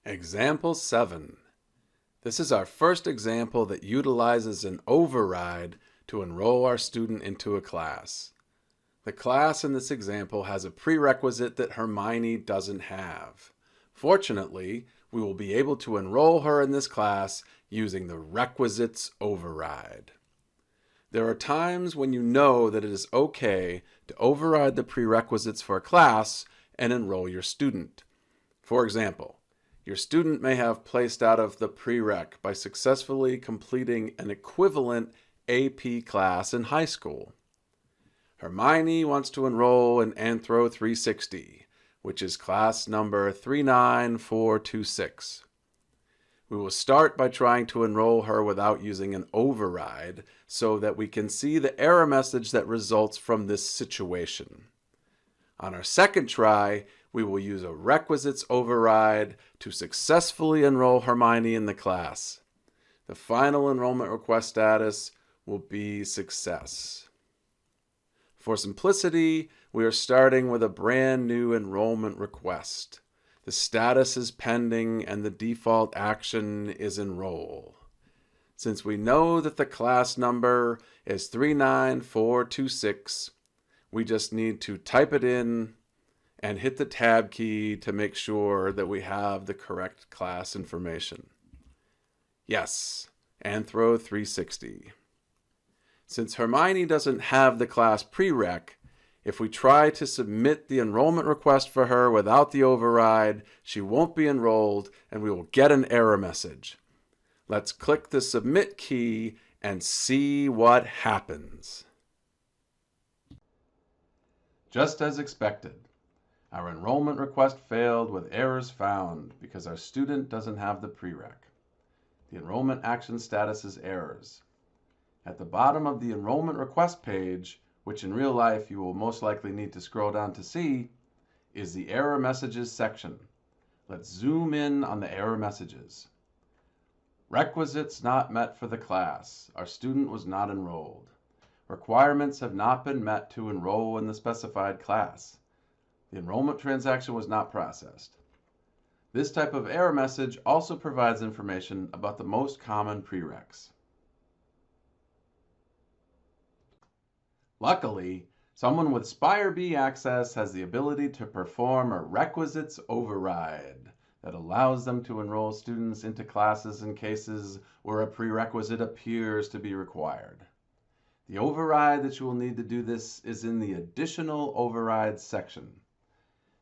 Example 7. This is our first example that utilizes an override to enroll our student into a class. The class in this example has a prerequisite that Hermione doesn't have. Fortunately, we will be able to enroll her in this class using the requisites override. There are times when you know that it is okay to override the prerequisites for a class and enroll your student. For example, your student may have placed out of the prereq by successfully completing an equivalent AP class in high school. Hermione wants to enroll in Anthro 360, which is class number 39426. We will start by trying to enroll her without using an override so that we can see the error message that results from this situation. On our second try, we will use a requisites override to successfully enroll Hermione in the class. The final enrollment request status will be success. For simplicity, we are starting with a brand new enrollment request. The status is pending and the default action is enroll. Since we know that the class number is 39426, we just need to type it in and hit the tab key to make sure that we have the correct class information. Yes, Anthro 360. Since Hermione doesn't have the class prereq, if we try to submit the enrollment request for her without the override, she won't be enrolled and we will get an error message. Let's click the submit key and see what happens. Just as expected, our enrollment request failed with errors found because our student doesn't have the prereq. The enrollment action status is errors. At the bottom of the enrollment request page, which in real life you will most likely need to scroll down to see, is the error messages section. Let's zoom in on the error messages. Requisites not met for the class. Our student was not enrolled. Requirements have not been met to enroll in the specified class. The enrollment transaction was not processed. This type of error message also provides information about the most common prereqs. Luckily, someone with SPIRE B access has the ability to perform a requisites override that allows them to enroll students into classes in cases where a prerequisite appears to be required. The override that you will need to do this is in the Additional Overrides section.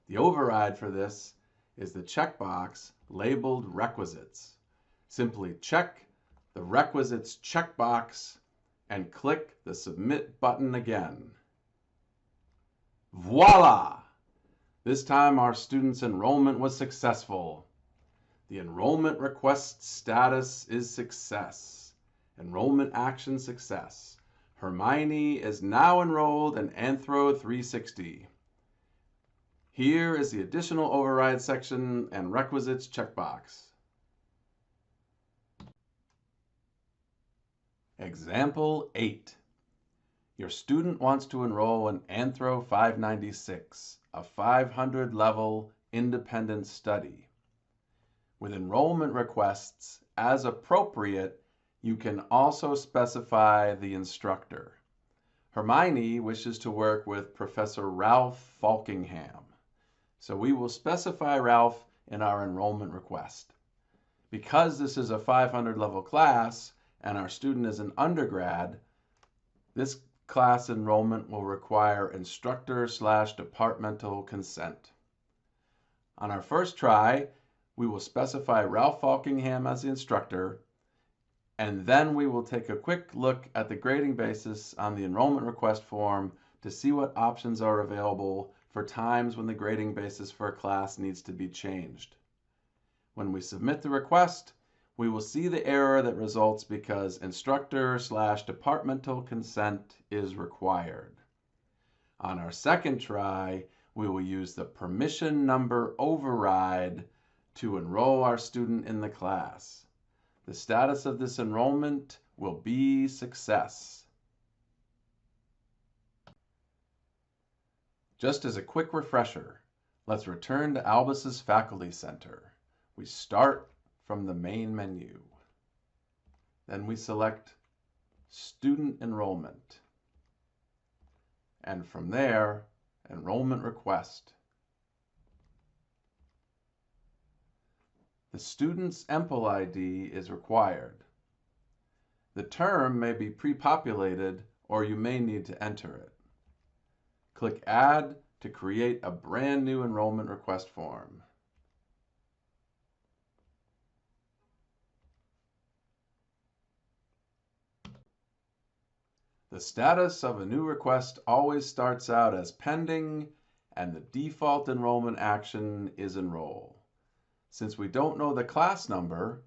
The override for this is the checkbox labeled Requisites. Simply check the Requisites checkbox and click the Submit button again. Voila! This time our student's enrollment was successful. The enrollment request status is success. Enrollment action success. Hermione is now enrolled in Anthro 360. Here is the additional override section and requisites checkbox. Example 8. Your student wants to enroll in Anthro 596, a 500 level independent study. With enrollment requests, as appropriate, you can also specify the instructor. Hermione wishes to work with Professor Ralph Falkingham, so we will specify Ralph in our enrollment request. Because this is a 500 level class and our student is an undergrad, this class enrollment will require instructor/departmental consent. On our first try, we will specify Ralph Falkingham as the instructor, and then we will take a quick look at the grading basis on the enrollment request form to see what options are available for times when the grading basis for a class needs to be changed. When we submit the request, we will see the error that results because instructor/departmental consent is required. On our second try, we will use the permission number override to enroll our student in the class. The status of this enrollment will be success. Just as a quick refresher, let's return to Albus's Faculty Center. We start from the main menu. Then we select Student Enrollment. And from there, Enrollment Request. The student's EMPL ID is required. The term may be pre-populated or you may need to enter it. Click Add to create a brand new enrollment request form. The status of a new request always starts out as pending, and the default enrollment action is enroll. Since we don't know the class number,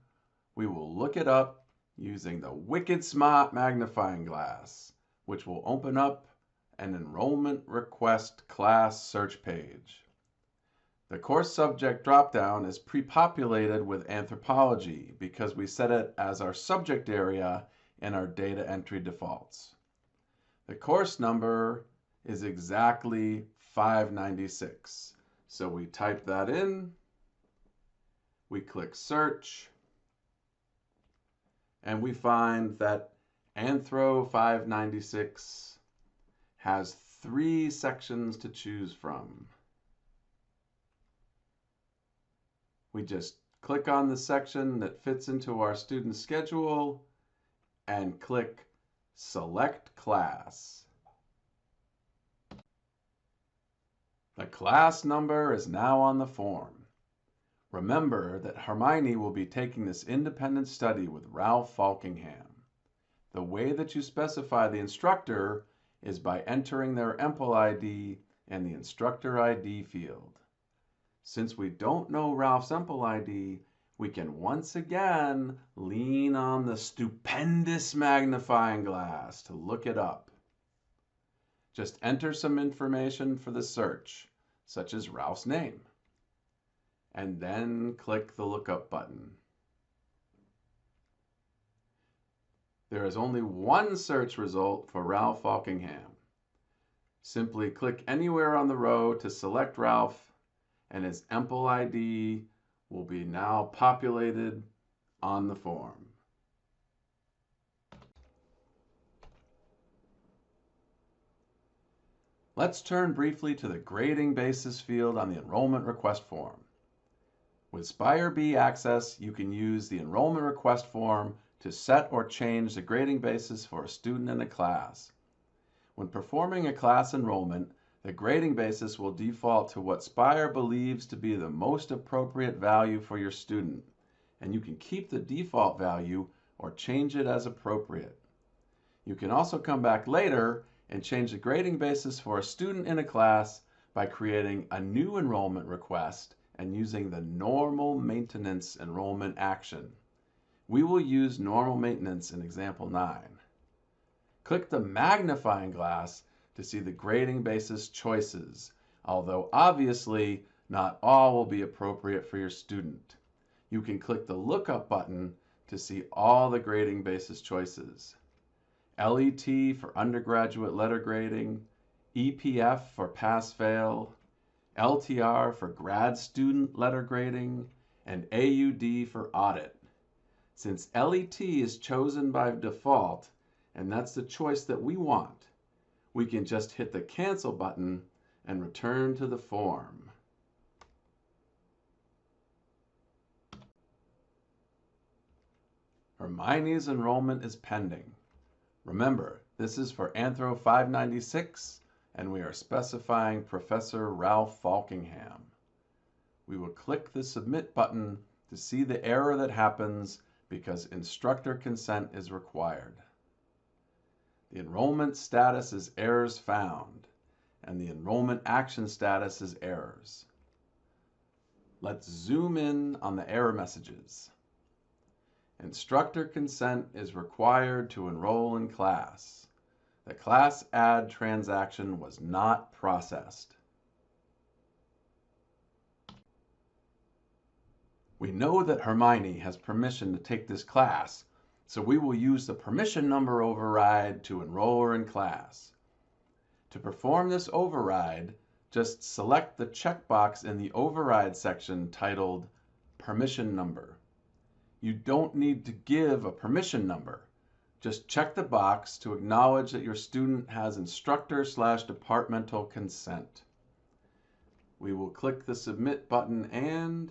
we will look it up using the wicked smart magnifying glass, which will open up an enrollment request class search page. The course subject dropdown is pre-populated with anthropology because we set it as our subject area in our data entry defaults. The course number is exactly 596. So we type that in, we click search, and we find that Anthro 596 has 3 sections to choose from. We just click on the section that fits into our student schedule and click Select Class. The class number is now on the form. Remember that Hermione will be taking this independent study with Ralph Falkingham. The way that you specify the instructor is by entering their EMPL ID in the Instructor ID field. Since we don't know Ralph's EMPL ID, we can once again lean on the stupendous magnifying glass to look it up. Just enter some information for the search, such as Ralph's name, and then click the lookup button. There is only one search result for Ralph Falkingham. Simply click anywhere on the row to select Ralph, and his EMPL ID will be now populated on the form. Let's turn briefly to the grading basis field on the enrollment request form. With SPIRE B access, you can use the enrollment request form to set or change the grading basis for a student in a class. When performing a class enrollment, the grading basis will default to what SPIRE believes to be the most appropriate value for your student, and you can keep the default value or change it as appropriate. You can also come back later and change the grading basis for a student in a class by creating a new enrollment request and using the normal maintenance enrollment action. We will use normal maintenance in example 9. Click the magnifying glass to see the grading basis choices, although obviously not all will be appropriate for your student. You can click the lookup button to see all the grading basis choices. LET for undergraduate letter grading, EPF for pass-fail, LTR for grad student letter grading, and AUD for audit. Since LET is chosen by default, and that's the choice that we want, we can just hit the cancel button and return to the form. Hermione's enrollment is pending. Remember, this is for Anthro 596, and we are specifying Professor Ralph Falkingham. We will click the Submit button to see the error that happens because instructor consent is required. The enrollment status is errors found, and the enrollment action status is errors. Let's zoom in on the error messages. Instructor consent is required to enroll in class. The class add transaction was not processed. We know that Hermione has permission to take this class, so we will use the permission number override to enroll her in class. To perform this override, just select the checkbox in the override section titled permission number. You don't need to give a permission number. Just check the box to acknowledge that your student has instructor/departmental consent. We will click the submit button and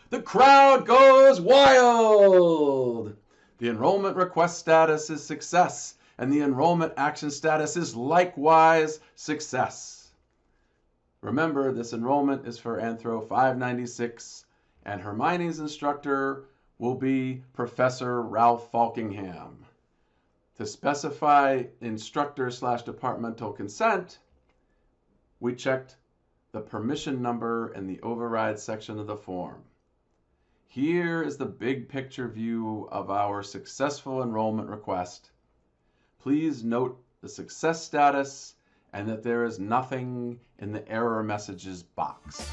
the crowd goes wild! The enrollment request status is success, and the enrollment action status is likewise success. Remember, this enrollment is for Anthro 596, and Hermione's instructor will be Professor Ralph Falkingham. To specify instructor/departmental consent, we checked the permission number in the override section of the form. Here is the big picture view of our successful enrollment request. Please note the success status and that there is nothing in the error messages box.